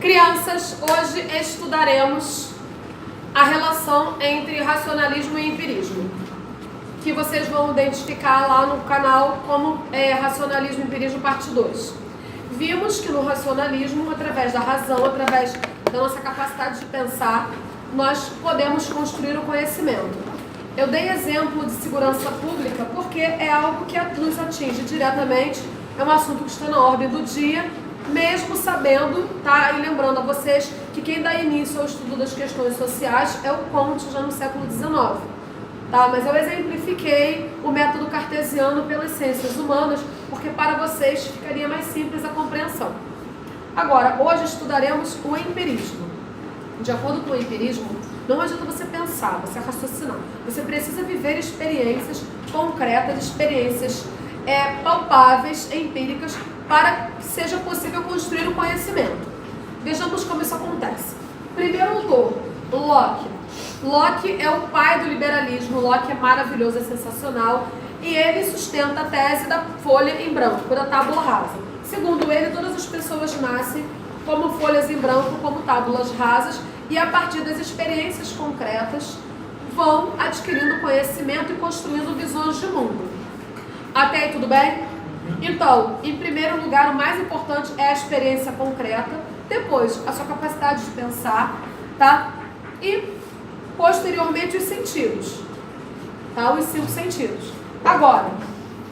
Crianças, hoje estudaremos a relação entre racionalismo e empirismo, que vocês vão identificar lá no canal como Racionalismo e Empirismo Parte 2. Vimos que no racionalismo, através da razão, através da nossa capacidade de pensar, nós podemos construir o conhecimento. Eu dei exemplo de segurança pública porque é algo que nos atinge diretamente, é um assunto que está na ordem do dia, mesmo sabendo, tá? E lembrando a vocês que quem dá início ao estudo das questões sociais é o Comte, já no século XIX. Tá? Mas eu exemplifiquei o método cartesiano pelas ciências humanas, porque para vocês ficaria mais simples a compreensão. Agora, hoje estudaremos o empirismo. De acordo com o empirismo, não adianta você pensar, você raciocinar. Você precisa viver experiências concretas, experiências palpáveis, empíricas, para que seja possível construir o conhecimento. Vejamos como isso acontece. Primeiro autor, Locke. Locke é o pai do liberalismo. Locke é maravilhoso, é sensacional, e ele sustenta a tese da folha em branco, da tábula rasa. Segundo ele, todas as pessoas nascem como folhas em branco, como tábulas rasas, e a partir das experiências concretas vão adquirindo conhecimento e construindo visões de mundo. Até aí tudo bem? Então, em primeiro lugar, o mais importante é a experiência concreta, depois a sua capacidade de pensar, tá? E posteriormente os sentidos, tá? Os 5 sentidos. Agora,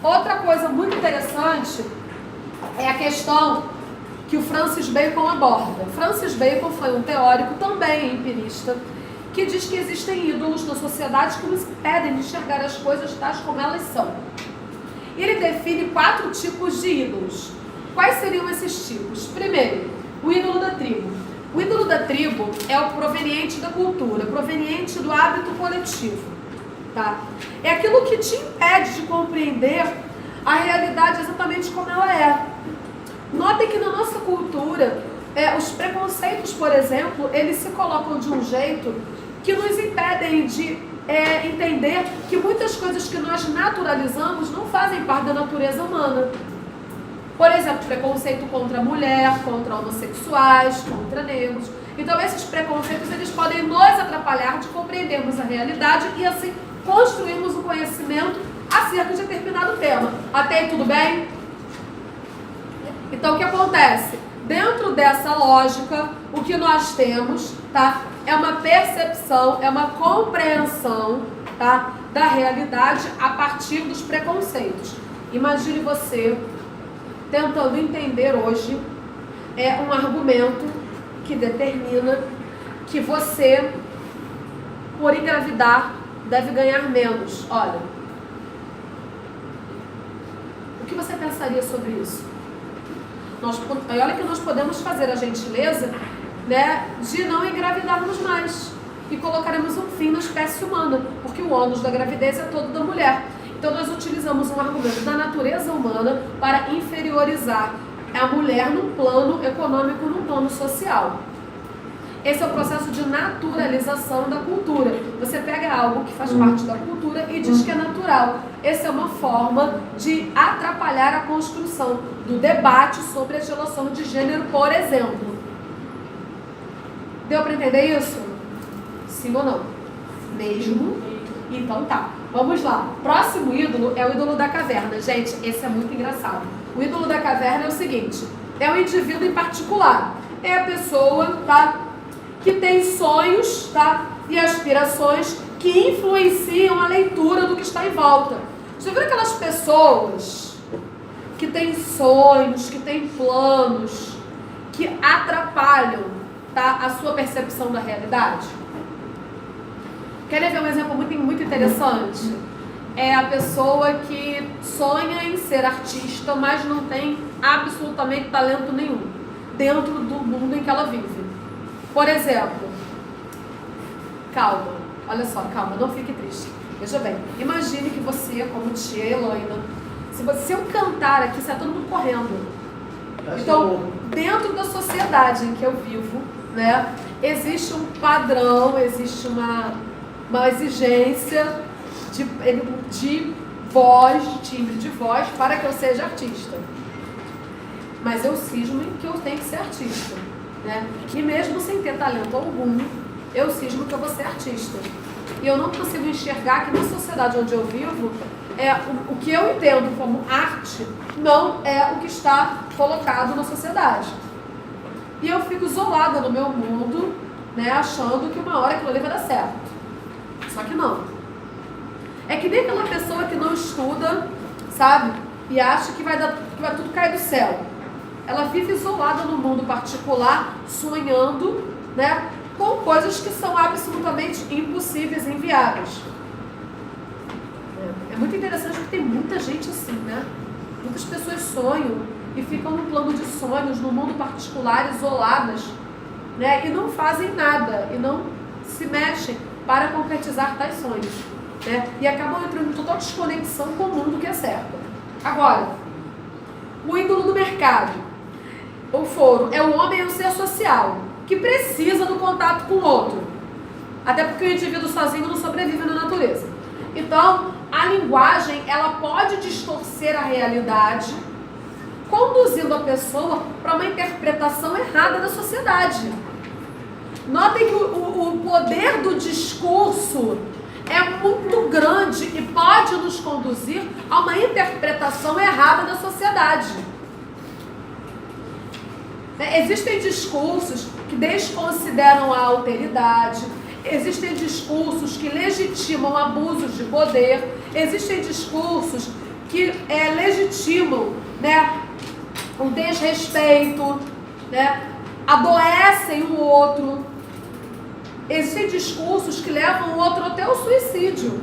outra coisa muito interessante é a questão que o Francis Bacon aborda. Francis Bacon foi um teórico, também empirista, que diz que existem ídolos na sociedade que nos impedem de enxergar as coisas tais como elas são. E ele define 4 tipos de ídolos. Quais seriam esses tipos? Primeiro, o ídolo da tribo. O ídolo da tribo é o proveniente da cultura, proveniente do hábito coletivo. Tá? É aquilo que te impede de compreender a realidade exatamente como ela é. Notem que na nossa cultura, os preconceitos, por exemplo, eles se colocam de um jeito que nos impedem de entender que muitas coisas que nós naturalizamos não fazem parte da natureza humana. Por exemplo, preconceito contra a mulher, contra homossexuais, contra negros. Então esses preconceitos eles podem nos atrapalhar de compreendermos a realidade e assim construirmos um conhecimento acerca de determinado tema. Até aí tudo bem? Então o que acontece? Dentro dessa lógica, o que nós temos, tá, é uma percepção, é uma compreensão, tá, da realidade a partir dos preconceitos. Imagine você tentando entender hoje um argumento que determina que você, por engravidar, deve ganhar menos. Olha, o que você pensaria sobre isso? Olha que nós podemos fazer a gentileza, né, de não engravidarmos mais e colocaremos um fim na espécie humana, porque o ônus da gravidez é todo da mulher. Então nós utilizamos um argumento da natureza humana para inferiorizar a mulher num plano econômico, num plano social. Esse é o processo de naturalização da cultura. Você pega algo que faz parte da cultura e diz que é natural. Essa é uma forma de atrapalhar a construção do debate sobre as relações de gênero, por exemplo. Deu para entender isso? Sim ou não? Mesmo? Então tá. Vamos lá. Próximo ídolo é o ídolo da caverna. Gente, esse é muito engraçado. O ídolo da caverna é o seguinte: é um indivíduo em particular. É a pessoa, tá, que tem sonhos, tá, e aspirações que influenciam a leitura do que está em volta. Já viram aquelas pessoas que têm sonhos, que têm planos, que atrapalham, tá, a sua percepção da realidade? Querem ver um exemplo muito interessante? É a pessoa que sonha em ser artista, mas não tem absolutamente talento nenhum dentro do mundo em que ela vive. Por exemplo, calma, olha só, calma, não fique triste. Veja bem, imagine que você, como tia Heloína, se eu cantar aqui, sai todo mundo correndo. Então, dentro da sociedade em que eu vivo, né, existe um padrão, existe uma exigência de voz, de timbre de voz, para que eu seja artista. Mas eu cismo em que eu tenho que ser artista. né? E mesmo sem ter talento algum, eu cismo que eu vou ser artista. E eu não consigo enxergar que na sociedade onde eu vivo, o que eu entendo como arte não é o que está colocado na sociedade. E eu fico isolada no meu mundo, né, achando que uma hora aquilo ali vai dar certo. Só que não. É que nem aquela pessoa que não estuda, sabe? E acha que vai tudo cair do céu. Ela vive isolada no mundo particular, sonhando, né, com coisas que são absolutamente impossíveis e inviáveis. É muito interessante porque tem muita gente assim, né? Muitas pessoas sonham e ficam no plano de sonhos, no mundo particular, isoladas, né? E não fazem nada, e não se mexem para concretizar tais sonhos, né? E acabam entrando em total desconexão com o mundo que é certo. Agora, o ídolo do mercado, o foro, é o homem e o ser social, que precisa do contato com o outro. Até porque o indivíduo sozinho não sobrevive na natureza. Então, a linguagem, ela pode distorcer a realidade, conduzindo a pessoa para uma interpretação errada da sociedade. Notem que o poder do discurso é muito grande e pode nos conduzir a uma interpretação errada da sociedade. Existem discursos que desconsideram a alteridade, existem discursos que legitimam abusos de poder, existem discursos que legitimam, né, o desrespeito, né, adoecem o outro. Existem discursos que levam o outro até o suicídio.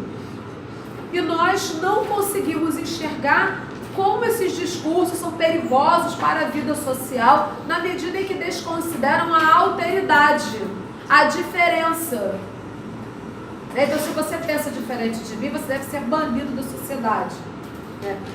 E nós não conseguimos enxergar como esses discursos são perigosos para a vida social na medida em que desconsideram a alteridade, a diferença. Então, se você pensa diferente de mim, você deve ser banido da sociedade.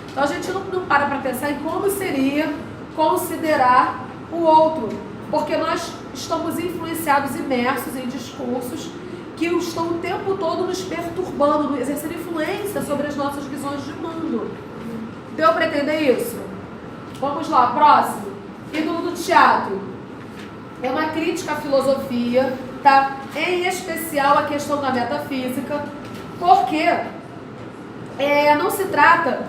Então, a gente não para pensar em como seria considerar o outro, porque nós estamos influenciados, imersos em discursos que estão o tempo todo nos perturbando, exercendo influência sobre as nossas visões de mundo. Deu para entender isso? Vamos lá, próximo. Ídolo do teatro. É uma crítica à filosofia, tá? Em especial a questão da metafísica, porque não se trata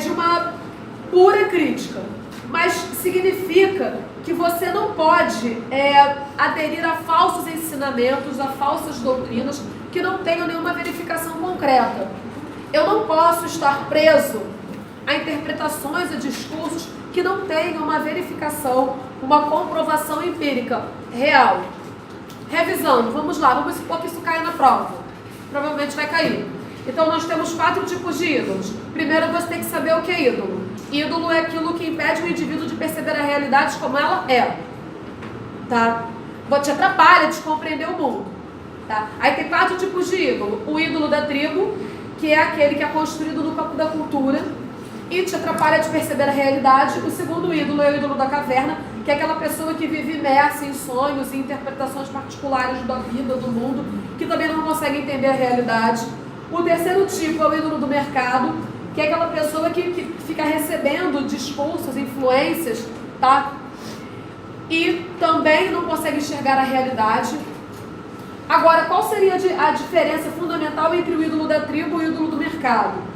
de uma pura crítica, mas significa que você não pode aderir a falsos ensinamentos, a falsas doutrinas que não tenham nenhuma verificação concreta. Eu não posso estar preso a interpretações e discursos que não tenham uma verificação, uma comprovação empírica real. Revisando, vamos lá, vamos supor que isso caia na prova. Provavelmente vai cair. Então nós temos 4 tipos de ídolos. Primeiro você tem que saber o que é ídolo. Ídolo é aquilo que impede o indivíduo de perceber a realidade como ela é. Tá? Te atrapalha de compreender o mundo. Tá? Aí tem 4 tipos de ídolo. O ídolo da tribo, que é aquele que é construído no campo da cultura e te atrapalha de perceber a realidade. O segundo ídolo é o ídolo da caverna, que é aquela pessoa que vive imersa em sonhos e interpretações particulares da vida, do mundo, que também não consegue entender a realidade. O terceiro tipo é o ídolo do mercado, que é aquela pessoa que fica recebendo discursos, influências, tá? E também não consegue enxergar a realidade. Agora, qual seria a diferença fundamental entre o ídolo da tribo e o ídolo do mercado?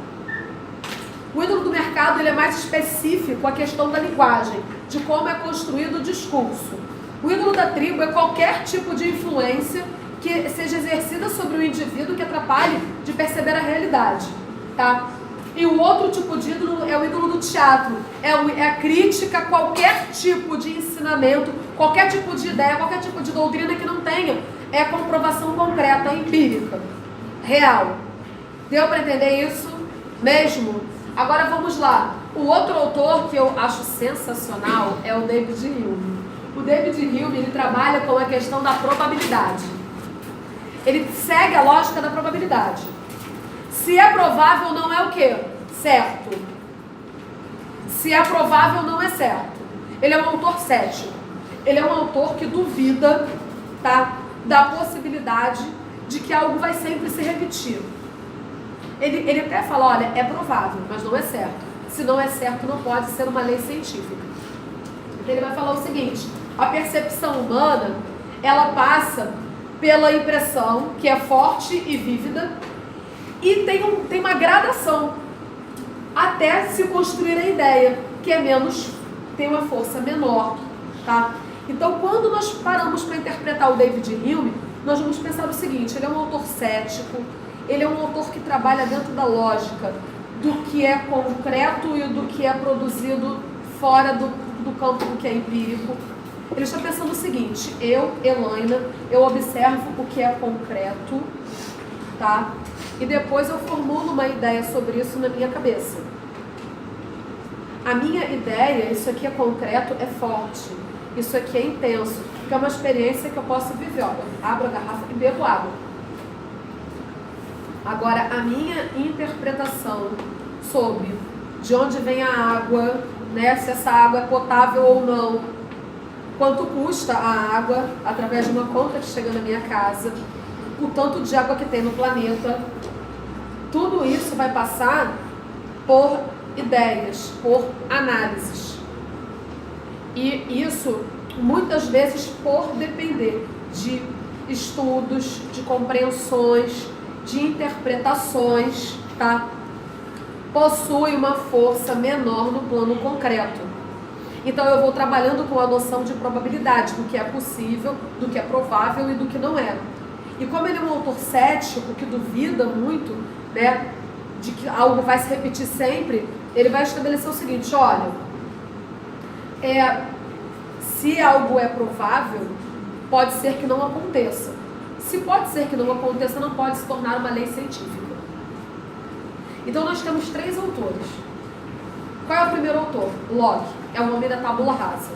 O ídolo do mercado ele é mais específico a questão da linguagem, de como é construído o discurso. O ídolo da tribo é qualquer tipo de influência que seja exercida sobre o indivíduo que atrapalhe de perceber a realidade, tá? E o outro tipo de ídolo é o ídolo do teatro, é a crítica a qualquer tipo de ensinamento, qualquer tipo de ideia, qualquer tipo de doutrina que não tenha comprovação concreta, empírica, real. Deu para entender isso mesmo? Agora vamos lá. O outro autor que eu acho sensacional é o David Hume. O David Hume, ele trabalha com a questão da probabilidade. Ele segue a lógica da probabilidade. Se é provável, não é o quê? Certo. Se é provável, não é certo. Ele é um autor cético. Ele é um autor que duvida, tá, da possibilidade de que algo vai sempre se repetir. Ele até fala, olha, é provável, mas não é certo. Se não é certo, não pode ser uma lei científica. Então ele vai falar o seguinte, A percepção humana, ela passa pela impressão, que é forte e vívida, e tem uma gradação, até se construir a ideia, que é menos, tem uma força menor, tá? Então, quando nós paramos para interpretar o David Hume, nós vamos pensar o seguinte: ele é um autor cético, ele é um autor que trabalha dentro da lógica do que é concreto e do que é produzido fora do campo do que é empírico. Ele está pensando o seguinte: eu, Elaina, eu observo o que é concreto, tá? E depois eu formulo uma ideia sobre isso na minha cabeça. A minha ideia, isso aqui é concreto, é forte. Isso aqui é intenso, porque é uma experiência que eu posso viver. Olha, abro a garrafa e bebo água. Agora, a minha interpretação sobre de onde vem a água, né, se essa água é potável ou não, quanto custa a água através de uma conta que chega na minha casa, o tanto de água que tem no planeta, tudo isso vai passar por ideias, por análises. E isso, muitas vezes, por depender de estudos, de compreensões, de interpretações, tá? Possui uma força menor no plano concreto. Então eu vou trabalhando com a noção de probabilidade, do que é possível, do que é provável e do que não é. E como ele é um autor cético, que duvida muito, né, de que algo vai se repetir sempre, ele vai estabelecer o seguinte: olha, se algo é provável, pode ser que não aconteça. Se pode ser que não aconteça, não pode se tornar uma lei científica. Então nós temos 3 autores. Qual é o primeiro autor? Locke. É o homem da tábula rasa.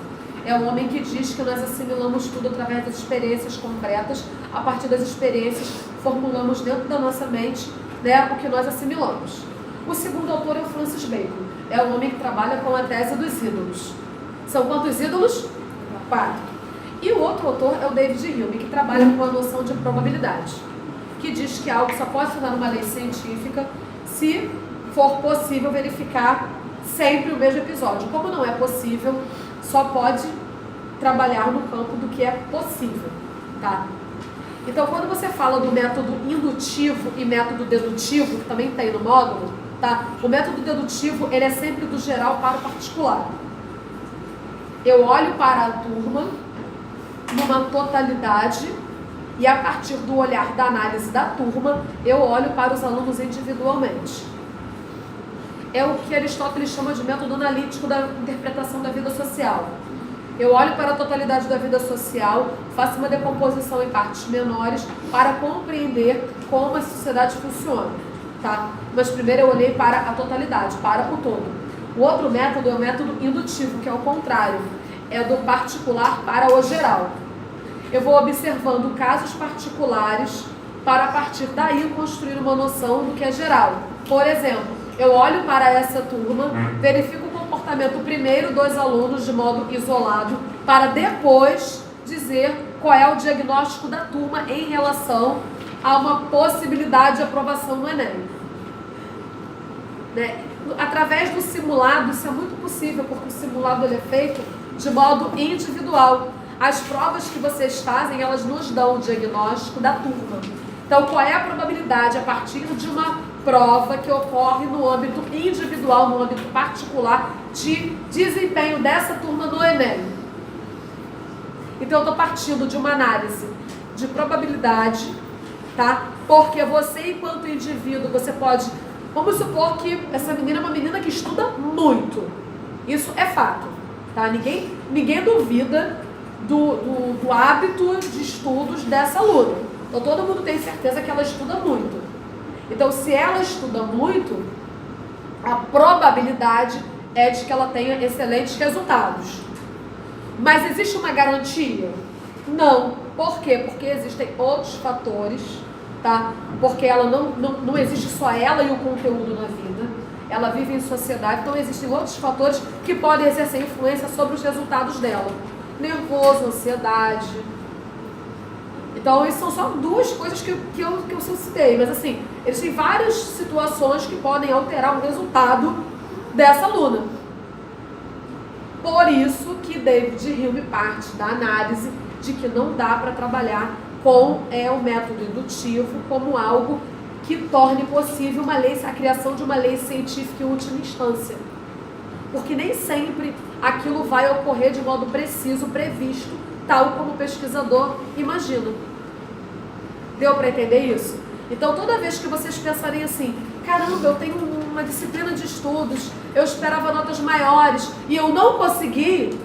É o homem que diz que nós assimilamos tudo através das experiências concretas. A partir das experiências, formulamos dentro da nossa mente, né, o que nós assimilamos. O segundo autor é o Francis Bacon. É o homem que trabalha com a tese dos ídolos. São quantos ídolos? 4. E o outro autor é o David Hume, que trabalha com a noção de probabilidade, que diz que algo só pode se tornar uma lei científica se for possível verificar sempre o mesmo episódio. Como não é possível, só pode trabalhar no campo do que é possível, tá? Então, quando você fala do método indutivo e método dedutivo, que também tem no módulo, tá? O método dedutivo, ele é sempre do geral para o particular. Eu olho para a turma numa totalidade e, a partir do olhar da análise da turma, eu olho para os alunos individualmente. É o que Aristóteles chama de método analítico da interpretação da vida social. Eu olho para a totalidade da vida social, faço uma decomposição em partes menores para compreender como a sociedade funciona, tá? Mas primeiro eu olhei para a totalidade, para o todo. O outro método é o método indutivo, que é o contrário, é do particular para o geral. Eu vou observando casos particulares para, a partir daí, construir uma noção do que é geral. Por exemplo, eu olho para essa turma, verifico o comportamento primeiro dos alunos de modo isolado, para depois dizer qual é o diagnóstico da turma em relação a uma possibilidade de aprovação no Enem. Né? Através do simulado, isso é muito possível, porque o simulado ele é feito de modo individual. As provas que vocês fazem, elas nos dão o diagnóstico da turma. Então, qual é a probabilidade, a partir de uma prova que ocorre no âmbito individual, no âmbito particular, de desempenho dessa turma no Enem? Então, eu estou partindo de uma análise de probabilidade, tá? Porque você, enquanto indivíduo, você pode... Vamos supor que essa menina é uma menina que estuda muito. Isso é fato, tá? Ninguém duvida do hábito de estudos dessa aluna. Então, todo mundo tem certeza que ela estuda muito. Então, se ela estuda muito, a probabilidade é de que ela tenha excelentes resultados. Mas existe uma garantia? Não. Por quê? Porque existem outros fatores, tá? Porque ela não existe só ela e o conteúdo na vida. Ela vive em sociedade, então existem outros fatores que podem exercer influência sobre os resultados dela. Nervoso, ansiedade. Então, isso são só 2 coisas que eu citei. Mas, assim, existem várias situações que podem alterar o resultado dessa aluna. Por isso que David Hume parte da análise de que não dá para trabalhar com o método indutivo como algo que torne possível a criação de uma lei científica em última instância. Porque nem sempre aquilo vai ocorrer de modo preciso, previsto, tal como o pesquisador imagina. Deu para entender isso? Então, toda vez que vocês pensarem assim, caramba, eu tenho uma disciplina de estudos, eu esperava notas maiores e eu não consegui,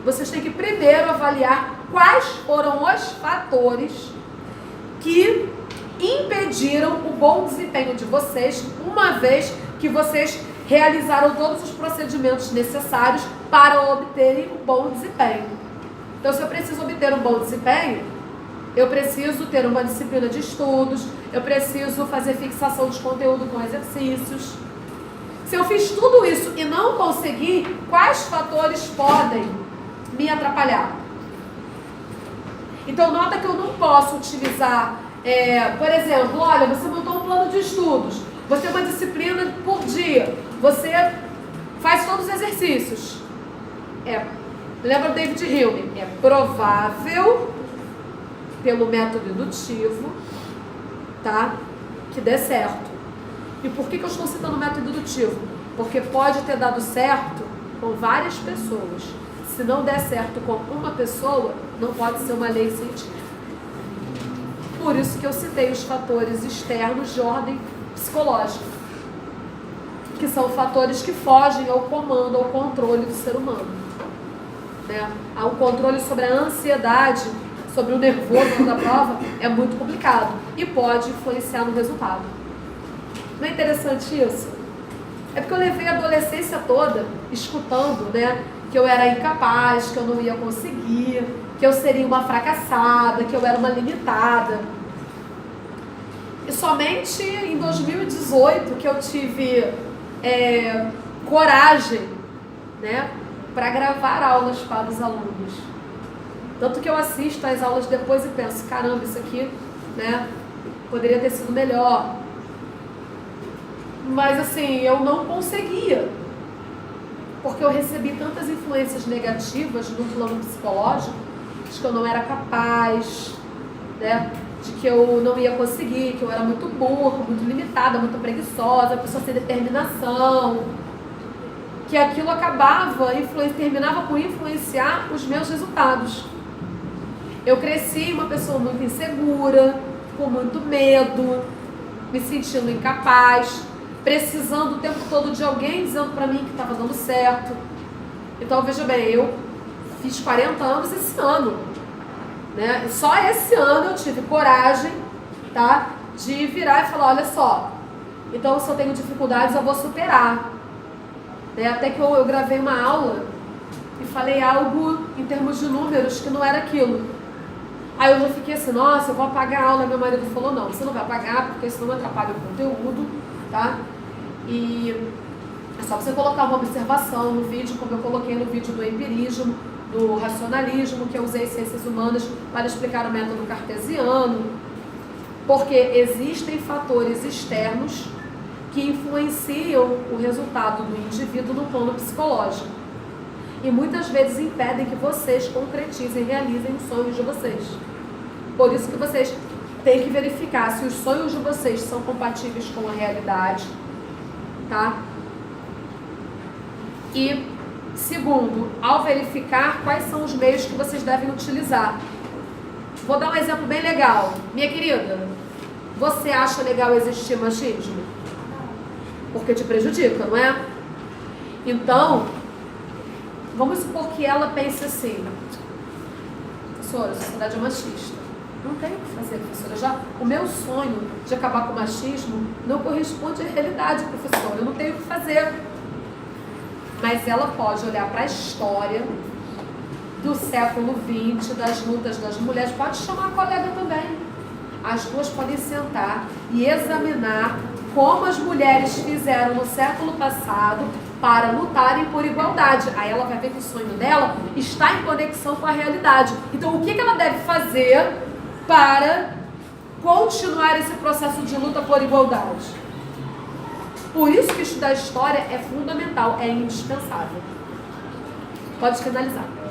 vocês têm que primeiro avaliar quais foram os fatores que impediram o bom desempenho de vocês, uma vez que vocês realizaram todos os procedimentos necessários para obterem um bom desempenho. Então, se eu preciso obter um bom desempenho, eu preciso ter uma disciplina de estudos, eu preciso fazer fixação de conteúdo com exercícios. Se eu fiz tudo isso e não consegui, quais fatores podem me atrapalhar? Então, nota que eu não posso utilizar, por exemplo, olha, você montou um plano de estudos, você tem uma disciplina por dia, você faz todos os exercícios. Lembra o David Hume? É provável, pelo método indutivo, tá, que dê certo. E por que eu estou citando o método indutivo? Porque pode ter dado certo com várias pessoas. Se não der certo com uma pessoa, não pode ser uma lei científica. Por isso que eu citei os fatores externos de ordem psicológica, que são fatores que fogem ao comando, ao controle do ser humano. Há um controle sobre a ansiedade, sobre o nervoso da prova, é muito complicado e pode influenciar no resultado. Não é interessante isso? É porque eu levei a adolescência toda escutando, que eu era incapaz, que eu não ia conseguir, que eu seria uma fracassada, que eu era uma limitada. E somente em 2018 que eu tive coragem, para gravar aulas para os alunos. Tanto que eu assisto às aulas depois e penso, caramba, isso aqui, poderia ter sido melhor. Mas assim, eu não conseguia. Porque eu recebi tantas influências negativas no plano psicológico, de que eu não era capaz, de que eu não ia conseguir, que eu era muito burra, muito limitada, muito preguiçosa, pessoa sem determinação, que aquilo terminava por influenciar os meus resultados. Eu cresci uma pessoa muito insegura, com muito medo, me sentindo incapaz, precisando o tempo todo de alguém dizendo pra mim que estava dando certo. Então, veja bem, eu fiz 40 anos esse ano, Só esse ano eu tive coragem, de virar e falar, olha só, então se eu tenho dificuldades eu vou superar. Até que eu gravei uma aula e falei algo em termos de números que não era aquilo. Aí eu já fiquei assim, nossa, eu vou apagar a aula. Meu marido falou, não, você não vai apagar porque senão atrapalha o conteúdo, E é só você colocar uma observação no vídeo, como eu coloquei no vídeo do empirismo, do racionalismo, que eu usei ciências humanas para explicar o método cartesiano, porque existem fatores externos que influenciam o resultado do indivíduo no plano psicológico. E muitas vezes impedem que vocês concretizem e realizem os sonhos de vocês. Por isso que vocês têm que verificar se os sonhos de vocês são compatíveis com a realidade, E, segundo, ao verificar quais são os meios que vocês devem utilizar. Vou dar um exemplo bem legal. Minha querida, você acha legal existir machismo? Porque te prejudica, não é? Então, vamos supor que ela pense assim, professora, a sociedade é machista. Não tem o que fazer, professora. O meu sonho de acabar com o machismo não corresponde à realidade, professora. Eu não tenho o que fazer. Mas ela pode olhar para a história do século XX, das lutas das mulheres. Pode chamar a colega também. As duas podem sentar e examinar como as mulheres fizeram no século passado para lutarem por igualdade. Aí ela vai ver que o sonho dela está em conexão com a realidade. Então, o que ela deve fazer para continuar esse processo de luta por igualdade? Por isso que estudar história é fundamental, é indispensável. Pode finalizar.